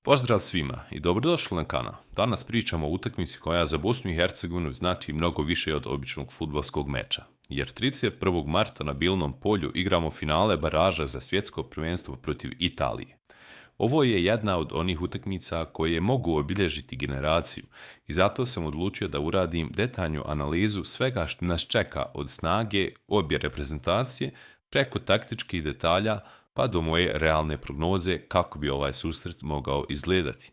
Pozdrav svima i dobrodošli na kanal. Danas pričamo o utakmici koja za Bosnu i Hercegovinu znači mnogo više od običnog fudbalskog meča. Jer 31. marta na Bilnom polju igramo finale baraža za svjetsko prvenstvo protiv Italije. Ovo je jedna od onih utakmica koje mogu obilježiti generaciju i zato sam odlučio da uradim detaljnu analizu svega što nas čeka od snage obje reprezentacije preko taktičkih detalja pa do moje realne prognoze kako bi ovaj susret mogao izgledati.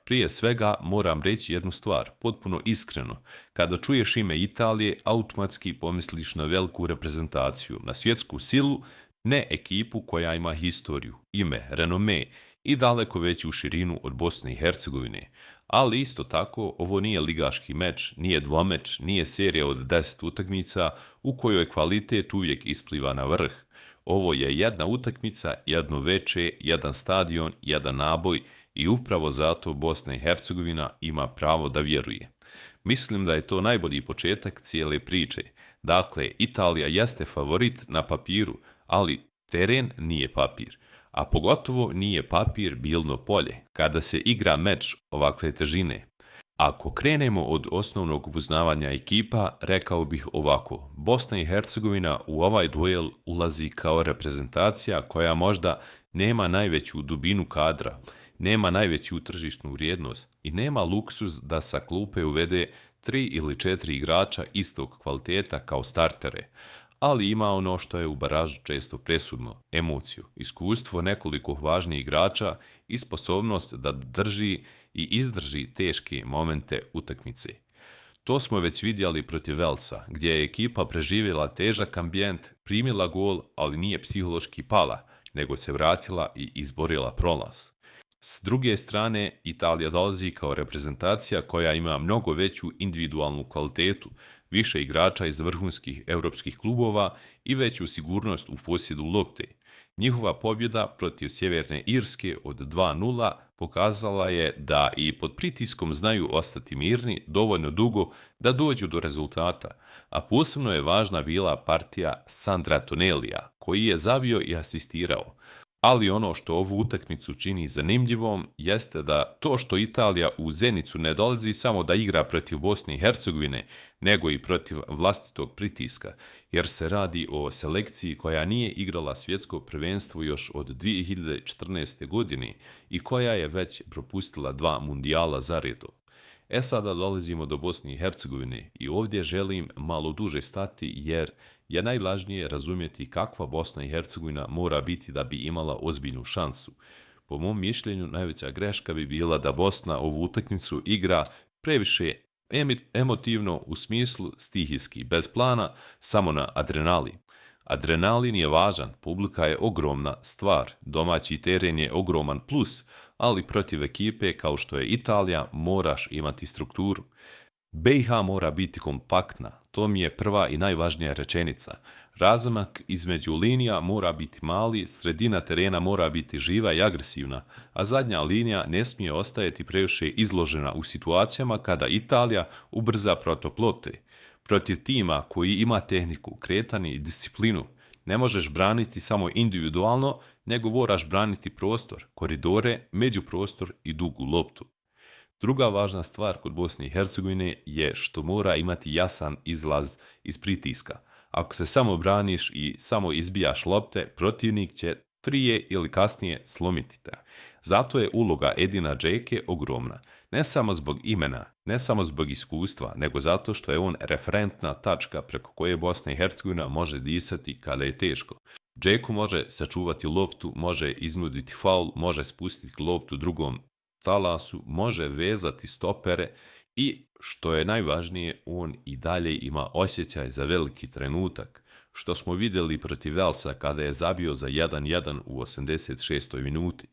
Prije svega moram reći jednu stvar, potpuno iskreno. Kada čuješ ime Italije, automatski pomisliš na veliku reprezentaciju, na svjetsku silu, ne ekipu koja ima historiju, ime, renome i daleko veću širinu od Bosne i Hercegovine. Ali isto tako, ovo nije ligaški meč, nije dvomeč, nije serija od 10 utakmica u kojoj kvalitet uvijek ispliva na vrh. Ovo je jedna utakmica, jedno veče, jedan stadion, jedan naboj i upravo zato Bosna i Hercegovina ima pravo da vjeruje. Mislim da je to najbolji početak cijele priče. Dakle, Italija jeste favorit na papiru, ali teren nije papir. A pogotovo nije papir Bilno polje, kada se igra meč ovakve težine. Ako krenemo od osnovnog upoznavanja ekipa, rekao bih ovako. Bosna i Hercegovina u ovaj duel ulazi kao reprezentacija koja možda nema najveću dubinu kadra, nema najveću tržišnu vrijednost i nema luksuz da sa klupe uvede 3 ili 4 igrača istog kvaliteta kao startere. Ali ima ono što je u baražu često presudno, emociju, iskustvo nekoliko važnih igrača i sposobnost da drži i izdrži teške momente utakmice. To smo već vidjeli protiv Velsa, gdje je ekipa preživjela težak ambijent, primila gol, ali nije psihološki pala, nego se vratila i izborila prolaz. S druge strane, Italija dolazi kao reprezentacija koja ima mnogo veću individualnu kvalitetu, više igrača iz vrhunskih europskih klubova i veću sigurnost u posjedu lopte. Njihova pobjeda protiv Sjeverne Irske od 2:0 pokazala je da i pod pritiskom znaju ostati mirni dovoljno dugo da dođu do rezultata, a posebno je važna bila partija Sandra Tonelija, koji je zabio i asistirao. Ali ono što ovu utakmicu čini zanimljivom jeste da to što Italija u Zenicu ne dolazi samo da igra protiv Bosne i Hercegovine, nego i protiv vlastitog pritiska, jer se radi o selekciji koja nije igrala svjetsko prvenstvo još od 2014. godine i koja je već propustila 2 mundijala za redom. Sada dolazimo do Bosne i Hercegovine i ovdje želim malo duže stati jer je najvažnije razumjeti kakva Bosna i Hercegovina mora biti da bi imala ozbiljnu šansu. Po mom mišljenju najveća greška bi bila da Bosna ovu utakmicu igra previše emotivno u smislu stihijski, bez plana, samo na adrenalin. Adrenalin je važan, publika je ogromna stvar, domaći teren je ogroman plus, ali protiv ekipe kao što je Italija moraš imati strukturu. BiH mora biti kompaktna, to mi je prva i najvažnija rečenica. Razamak između linija mora biti mali, sredina terena mora biti živa i agresivna, a zadnja linija ne smije ostajati previše izložena u situacijama kada Italija ubrza protok lopte. Protiv tima koji ima tehniku, kretanje i disciplinu, ne možeš braniti samo individualno, nego moraš braniti prostor, koridore, međuprostor i dugu loptu. Druga važna stvar kod Bosne i Hercegovine je što mora imati jasan izlaz iz pritiska. Ako se samo braniš i samo izbijaš lopte, protivnik će prije ili kasnije slomiti te. Zato je uloga Edina Džeke ogromna. Ne samo zbog imena, ne samo zbog iskustva, nego zato što je on referentna tačka preko koje Bosna i Hercegovina može disati kada je teško. Džeko može sačuvati loptu, može iznuditi faul, može spustiti loptu drugom talasu, može vezati stopere i, što je najvažnije, on i dalje ima osjećaj za veliki trenutak, što smo vidjeli protiv Velsa kada je zabio za 1:1 u 86. minuti.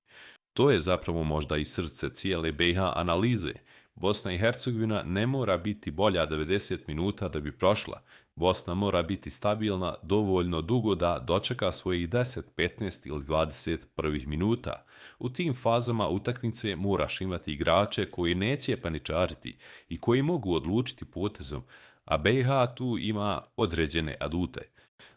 To je zapravo možda i srce cijele BiH analize. Bosna i Hercegovina ne mora biti bolja 90 minuta da bi prošla. Bosna mora biti stabilna dovoljno dugo da dočeka svojih 10, 15 ili 20 prvih minuta. U tim fazama utakmice moraš imati igrače koji neće paničariti i koji mogu odlučiti potezom, a BiH tu ima određene adute.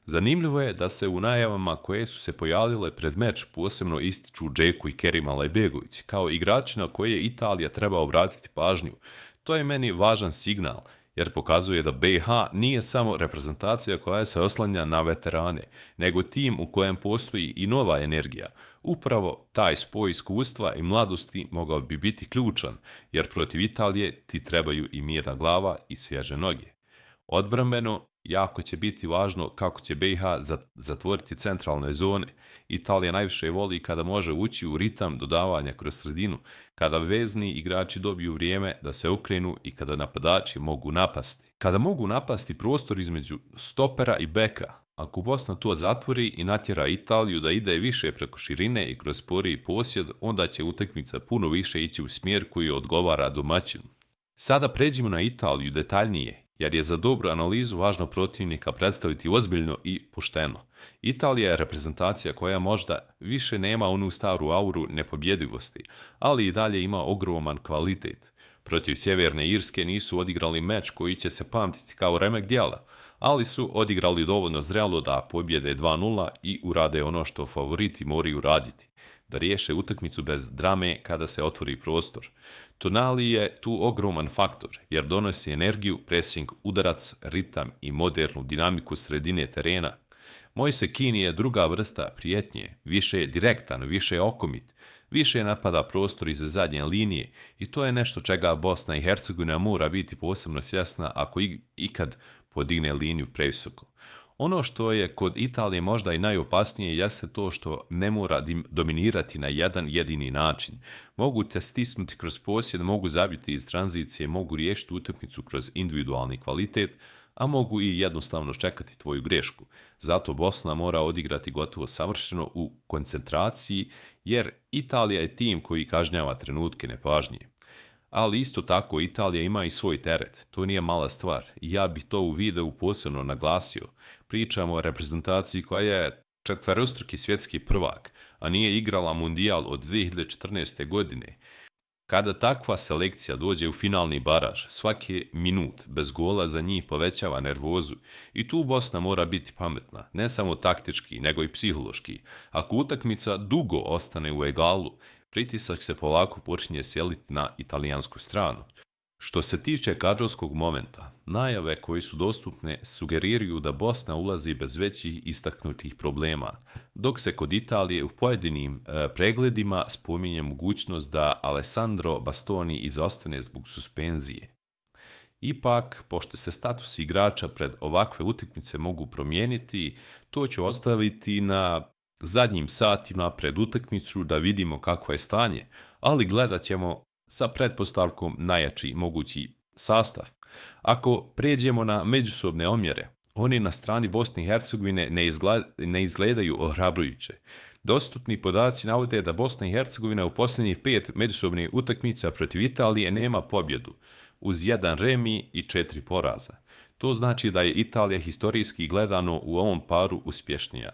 Zanimljivo je da se u najavama koje su se pojavile pred meč posebno ističu Džeku i Kerim Alajbegović kao igrači na koje je Italija treba obratiti pažnju. To je meni važan signal jer pokazuje da BiH nije samo reprezentacija koja se oslanja na veterane, nego tim u kojem postoji i nova energija. Upravo taj spoj iskustva i mladosti mogao bi biti ključan, jer protiv Italije ti trebaju i mirna glava i svježe noge. Odbrambeno, jako će biti važno kako će BiH zatvoriti centralne zone. Italija najviše voli kada može ući u ritam dodavanja kroz sredinu, kada vezni igrači dobiju vrijeme da se okrenu i kada napadači mogu napasti. Kada mogu napasti prostor između stopera i beka, ako Bosna to zatvori i natjera Italiju da ide više preko širine i kroz sporiji posjed, onda će utakmica puno više ići u smjer koji odgovara domaćinu. Sada pređimo na Italiju detaljnije, jer je za dobru analizu važno protivnika predstaviti ozbiljno i pošteno. Italija je reprezentacija koja možda više nema onu staru auru nepobjedivosti, ali i dalje ima ogroman kvalitet. Protiv Sjeverne Irske nisu odigrali meč koji će se pamtiti kao remek djela, ali su odigrali dovoljno zrelo da pobjede 2:0 i urade ono što favoriti moraju raditi, da riješe utakmicu bez drame kada se otvori prostor. Tonali je tu ogroman faktor, jer donosi energiju, pressing, udarac, ritam i modernu dinamiku sredine terena. Moise Kean je druga vrsta prijetnje, više je direktan, više je okomit, više napada prostor iza zadnje linije i to je nešto čega Bosna i Hercegovina mora biti posebno svjesna ako ikad podigne liniju previsoko. Ono što je kod Italije možda i najopasnije jeste to što ne mora dominirati na jedan jedini način. Mogu te stisnuti kroz posjed, mogu zabiti iz tranzicije, mogu riješiti utakmicu kroz individualni kvalitet, a mogu i jednostavno čekati tvoju grešku. Zato Bosna mora odigrati gotovo savršeno u koncentraciji, jer Italija je tim koji kažnjava trenutke nepažnje. Ali isto tako Italija ima i svoj teret, to nije mala stvar i ja bih to u videu posebno naglasio. Pričamo o reprezentaciji koja je četverostruki svjetski prvak, a nije igrala mundijal od 2014. godine. Kada takva selekcija dođe u finalni baraž, svaki minut bez gola za njih povećava nervozu i tu Bosna mora biti pametna, ne samo taktički, nego i psihološki. Ako utakmica dugo ostane u egalu, pritisak se polako počinje seliti na italijansku stranu. Što se tiče kadrovskog momenta, najave koje su dostupne sugeriraju da Bosna ulazi bez većih istaknutih problema, dok se kod Italije u pojedinim pregledima spominje mogućnost da Alessandro Bastoni izostane zbog suspenzije. Ipak, pošto se status igrača pred ovakve utakmice mogu promijeniti, to ću ostaviti na zadnjim satima pred utakmicu da vidimo kakvo je stanje, ali gledat ćemo sa pretpostavkom najjači mogući sastav. Ako pređemo na međusobne omjere, oni na strani Bosne i Hercegovine ne izgledaju ohrabrujuće. Dostupni podaci navode da Bosna i Hercegovina u posljednjih 5 međusobnih utakmica protiv Italije nema pobjedu, uz 1 remi i 4 poraza. To znači da je Italija historijski gledano u ovom paru uspješnija.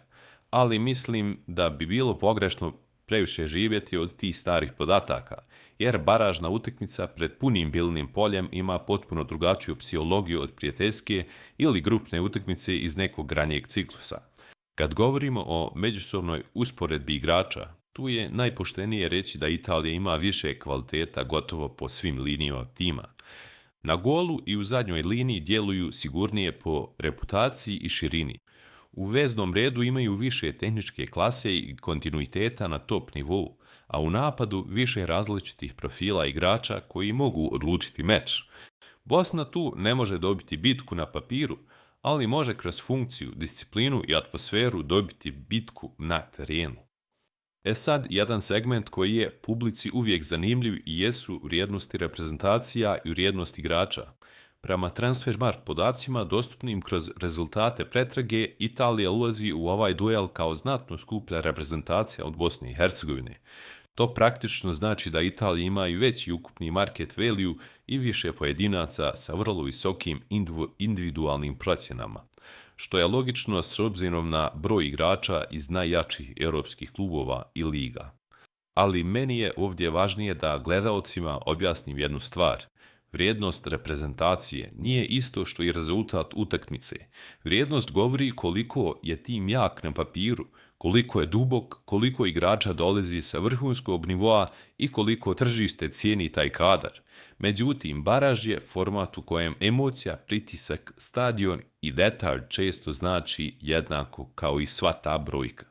Ali mislim da bi bilo pogrešno previše živjeti od tih starih podataka, jer baražna utakmica pred punim bilnim poljem ima potpuno drugačiju psihologiju od prijateljske ili grupne utakmice iz nekog ranijeg ciklusa. Kad govorimo o međusobnoj usporedbi igrača, tu je najpoštenije reći da Italija ima više kvaliteta gotovo po svim linijama tima. Na golu i u zadnjoj liniji djeluju sigurnije po reputaciji i širini. U veznom redu imaju više tehničke klase i kontinuiteta na top nivou, a u napadu više različitih profila igrača koji mogu odlučiti meč. Bosna tu ne može dobiti bitku na papiru, ali može kroz funkciju, disciplinu i atmosferu dobiti bitku na terenu. Sad, jedan segment koji je publici uvijek zanimljiv i jesu vrijednosti reprezentacija i vrijednost igrača. Prema Transfermarkt podacima dostupnim kroz rezultate pretrage, Italija ulazi u ovaj duel kao znatno skuplja reprezentacija od Bosne i Hercegovine. To praktično znači da Italija ima i veći ukupni market value i više pojedinaca sa vrlo visokim individualnim procjenama, što je logično s obzirom na broj igrača iz najjačih europskih klubova i liga. Ali meni je ovdje važnije da gledaocima objasnim jednu stvar. Vrijednost reprezentacije nije isto što i rezultat utakmice. Vrijednost govori koliko je tim jak na papiru, koliko je dubok, koliko igrača dolazi sa vrhunskog nivoa i koliko tržište cijeni taj kadar. Međutim, baraž je format u kojem emocija, pritisak, stadion i detalj često znači jednako kao i sva ta brojka.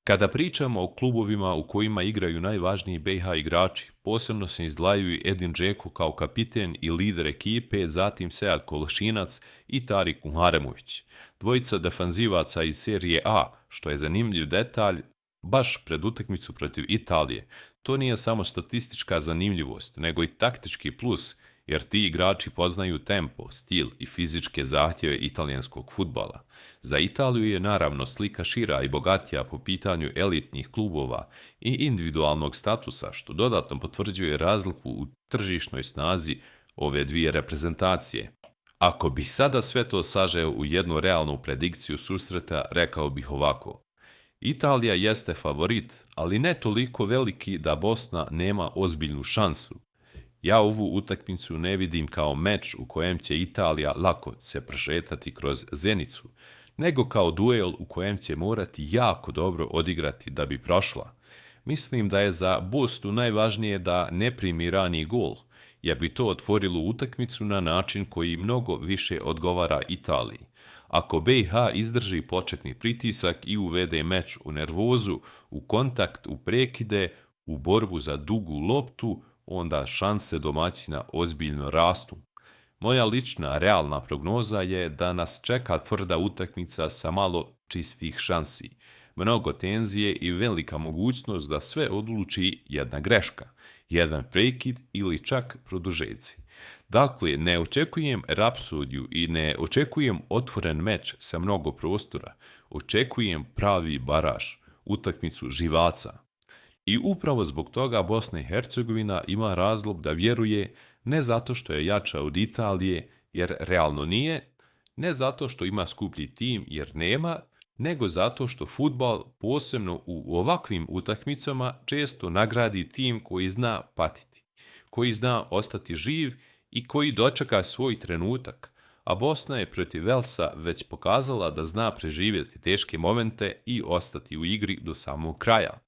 Kada pričamo o klubovima u kojima igraju najvažniji BiH igrači, posebno se izdvajaju Edin Džeko kao kapiten i lider ekipe, zatim Sead Kološinac i Tarik Muharemović, dvojica defanzivaca iz serije A, što je zanimljiv detalj, baš pred utakmicu protiv Italije. To nije samo statistička zanimljivost, nego i taktički plus, jer ti igrači poznaju tempo, stil i fizičke zahtjeve italijanskog fudbala. Za Italiju je naravno slika šira i bogatija po pitanju elitnih klubova i individualnog statusa, što dodatno potvrđuje razliku u tržišnoj snazi ove dvije reprezentacije. Ako bi sada sve to sažeo u jednu realnu predikciju susreta, rekao bih ovako. Italija jeste favorit, ali ne toliko veliki da Bosna nema ozbiljnu šansu. Ja ovu utakmicu ne vidim kao meč u kojem će Italija lako se prošetati kroz Zenicu, nego kao duel u kojem će morati jako dobro odigrati da bi prošla. Mislim da je za Bosnu najvažnije da ne primi rani gol, jer bi to otvorilo utakmicu na način koji mnogo više odgovara Italiji. Ako BiH izdrži početni pritisak i uvede meč u nervozu, u kontakt, u prekide, u borbu za dugu loptu, onda šanse domaćina ozbiljno rastu. Moja lična realna prognoza je da nas čeka tvrda utakmica sa malo čistih šansi, mnogo tenzije i velika mogućnost da sve odluči jedna greška, jedan prekid ili čak produžeci. Dakle, ne očekujem rapsodiju i ne očekujem otvoren meč sa mnogo prostora, očekujem pravi baraž, utakmicu živaca. I upravo zbog toga Bosna i Hercegovina ima razlog da vjeruje ne zato što je jača od Italije, jer realno nije, ne zato što ima skuplji tim, jer nema, nego zato što fudbal, posebno u ovakvim utakmicama, često nagradi tim koji zna patiti, koji zna ostati živ i koji dočeka svoj trenutak, a Bosna je protiv Velsa već pokazala da zna preživjeti teške momente i ostati u igri do samog kraja.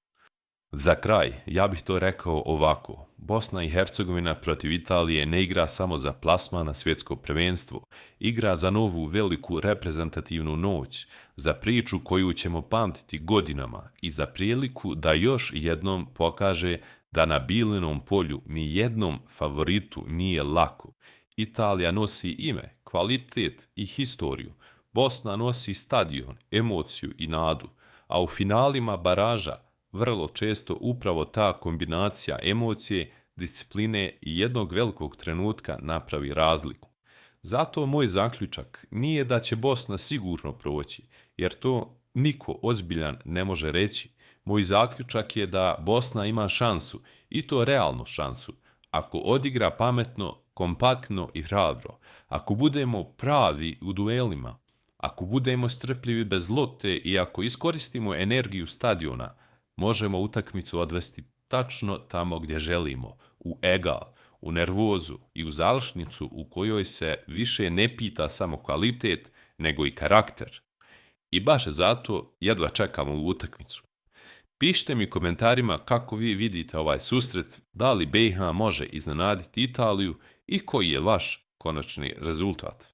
Za kraj, ja bih to rekao ovako. Bosna i Hercegovina protiv Italije ne igra samo za plasman na svjetsko prvenstvo, igra za novu veliku reprezentativnu noć, za priču koju ćemo pamtiti godinama i za priliku da još jednom pokaže da na Bilenom polju ni jednom favoritu nije lako. Italija nosi ime, kvalitet i historiju. Bosna nosi stadion, emociju i nadu, a u finalima baraža vrlo često upravo ta kombinacija emocije, discipline i jednog velikog trenutka napravi razliku. Zato moj zaključak nije da će Bosna sigurno proći, jer to niko ozbiljan ne može reći. Moj zaključak je da Bosna ima šansu, i to realnu šansu, ako odigra pametno, kompaktno i hrabro, ako budemo pravi u duelima, ako budemo strpljivi bez lopte i ako iskoristimo energiju stadiona, možemo utakmicu odvesti tačno tamo gdje želimo, u egal, u nervozu i u završnicu u kojoj se više ne pita samo kvalitet, nego i karakter. I baš zato jedva čekamo u utakmicu. Pišite mi u komentarima kako vi vidite ovaj susret, da li BiH može iznenaditi Italiju i koji je vaš konačni rezultat.